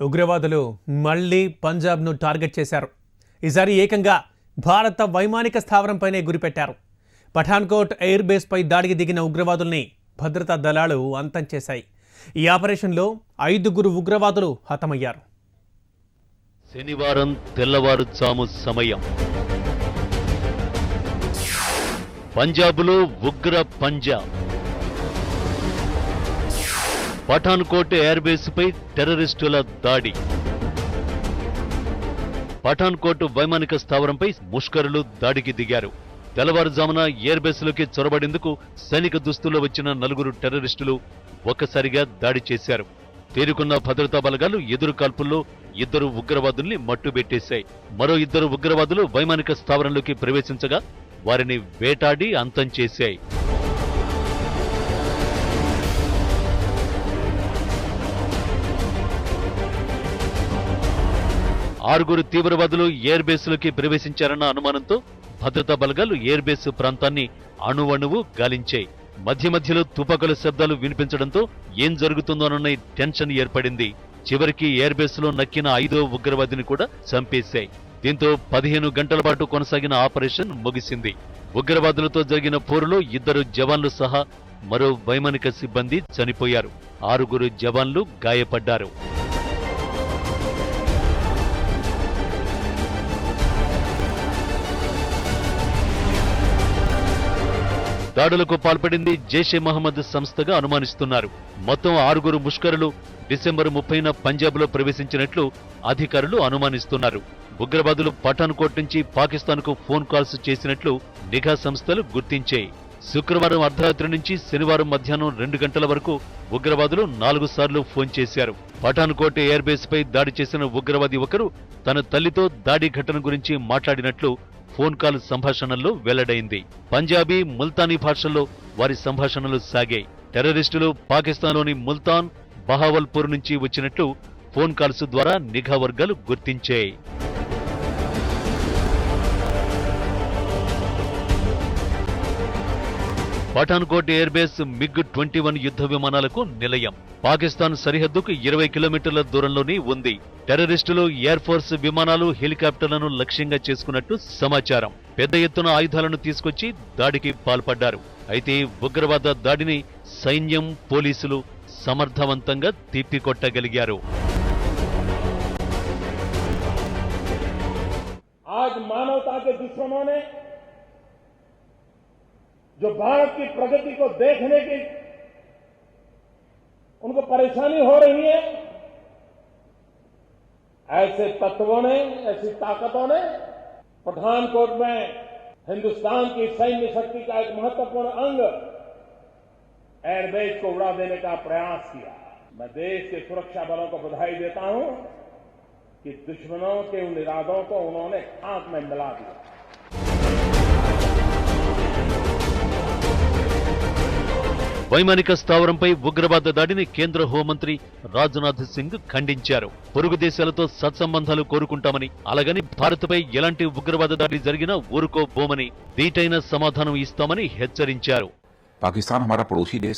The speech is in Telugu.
ఉగ్రవాదులు మళ్లీ పంజాబ్ను టార్గెట్ చేశారు. ఈసారి ఏకంగా భారత వైమానిక స్థావరంపైనే గురిపెట్టారు. పఠాన్కోట్ ఎయిర్ బేస్పై దాడికి దిగిన ఉగ్రవాదుల్ని భద్రతా దళాలు అంతం చేశాయి. ఈ ఆపరేషన్లో 5 ఉగ్రవాదులు హతమయ్యారు. శనివారం తెల్లవారుజాము సమయం పంజాబ్లో ఉగ్ర పంజాబ్ పఠాన్కోట్ ఎయిర్ బేస్పై టెర్రరిస్టుల దాడి. పఠాన్కోట్ వైమానిక స్థావరంపై ముష్కరులు దాడికి దిగారు. తెల్లవారుజామున ఎయిర్ బేస్లోకి చొరబడేందుకు సైనిక దుస్తుల్లో వచ్చిన 4 టెర్రరిస్టులు ఒక్కసారిగా దాడి చేశారు. తేరుకున్న భద్రతా బలగాలు ఎదురు కాల్పుల్లో 2 ఉగ్రవాదుల్ని మట్టుబెట్టేశాయి. మరో 2 ఉగ్రవాదులు వైమానిక స్థావరంలోకి ప్రవేశించగా వారిని వేటాడి అంతం చేశాయి. ఆరుగురు తీవ్రవాదులు ఎయిర్ బేస్లోకి ప్రవేశించారన్న అనుమానంతో భద్రతా బలగాలు ఎయిర్ బేస్ ప్రాంతాన్ని అణువణువు గాలించాయి. మధ్యలో తుపాకుల శబ్దాలు వినిపించడంతో ఏం జరుగుతుందోనన్న టెన్షన్ ఏర్పడింది. చివరికి ఎయిర్ బేస్లో నక్కిన 5వ ఉగ్రవాదిని కూడా చంపేశాయి. దీంతో 15 గంటల పాటు కొనసాగిన ఆపరేషన్ ముగిసింది. ఉగ్రవాదులతో జరిగిన పోరులో 2 జవాన్లు సహా మరో వైమానిక సిబ్బంది చనిపోయారు. 6 జవాన్లు గాయపడ్డారు. దాడులకు పాల్పడింది జైషే మహమ్మద్ సంస్థగా అనుమానిస్తున్నారు. మొత్తం 6 ముష్కరులు డిసెంబర్ 30న పంజాబ్లో ప్రవేశించినట్లు అధికారులు అనుమానిస్తున్నారు. ఉగ్రవాదులు పఠాన్కోట్ నుంచి పాకిస్తాన్కు ఫోన్ కాల్స్ చేసినట్లు నిఘా సంస్థలు గుర్తించాయి. శుక్రవారం అర్ధరాత్రి నుంచి శనివారం మధ్యాహ్నం 2 గంటల వరకు ఉగ్రవాదులు 4 సార్లు ఫోన్ చేశారు. పఠాన్కోట్ ఎయిర్ బేస్ పై దాడి చేసిన ఉగ్రవాది ఒకరు తన తల్లితో దాడి ఘటన గురించి మాట్లాడినట్లు ఫోన్ కాల్ సంభాషణల్లో వెల్లడైంది. పంజాబీ, ముల్తానీ భాషల్లో వారి సంభాషణలు సాగాయి. టెర్రరిస్టులు పాకిస్తాన్లోని ముల్తాన్, బహావల్పూర్ నుంచి వచ్చినట్లు ఫోన్ కాల్స్ ద్వారా నిఘా వర్గాలు గుర్తించాయి. పఠాన్కోట్ ఎయిర్ బేస్ MiG-21 యుద్ధ విమానాలకు నిలయం. పాకిస్తాన్ సరిహద్దుకు 20 కిలోమీటర్ల దూరంలోనే ఉంది. టెర్రరిస్టులు ఎయిర్ ఫోర్స్ విమానాలు, హెలికాప్టర్లను లక్ష్యంగా చేసుకున్నట్టు సమాచారం. పెద్ద ఎత్తున ఆయుధాలను తీసుకొచ్చి దాడికి పాల్పడ్డారు. అయితే ఉగ్రవాద దాడిని సైన్యం, పోలీసులు సమర్థవంతంగా తిప్పికొట్టగలిగారు. आज मानवता के दुश्मनों ने जो भारत की प्रगति को देखने की उनको परेशानी हो रही है, ऐसे तत्वों ने, ऐसी ताकतों ने पठानकोट में हिंदुस्तान की सैन्य शक्ति का एक महत्वपूर्ण अंग एयरबेस को उड़ा देने का प्रयास किया। मैं देश के सुरक्षा बलों को बधाई देता हूं कि दुश्मनों के उन इरादों को उन्होंने खाक में मिला दिया। వైమానిక స్థావరంపై ఉగ్రవాద దాడిని కేంద్ర హోంమంత్రి రాజ్నాథ్ సింగ్ ఖండించారు. పొరుగు దేశాలతో సత్సంబంధాలు కోరుకుంటామని, అలాగని భారత్పై ఎలాంటి ఉగ్రవాద దాడి జరిగినా ఊరుకోబోమని, దీటైన సమాధానం ఇస్తామని హెచ్చరించారు. पाकिस्तान हमारा पड़ोसी देश है।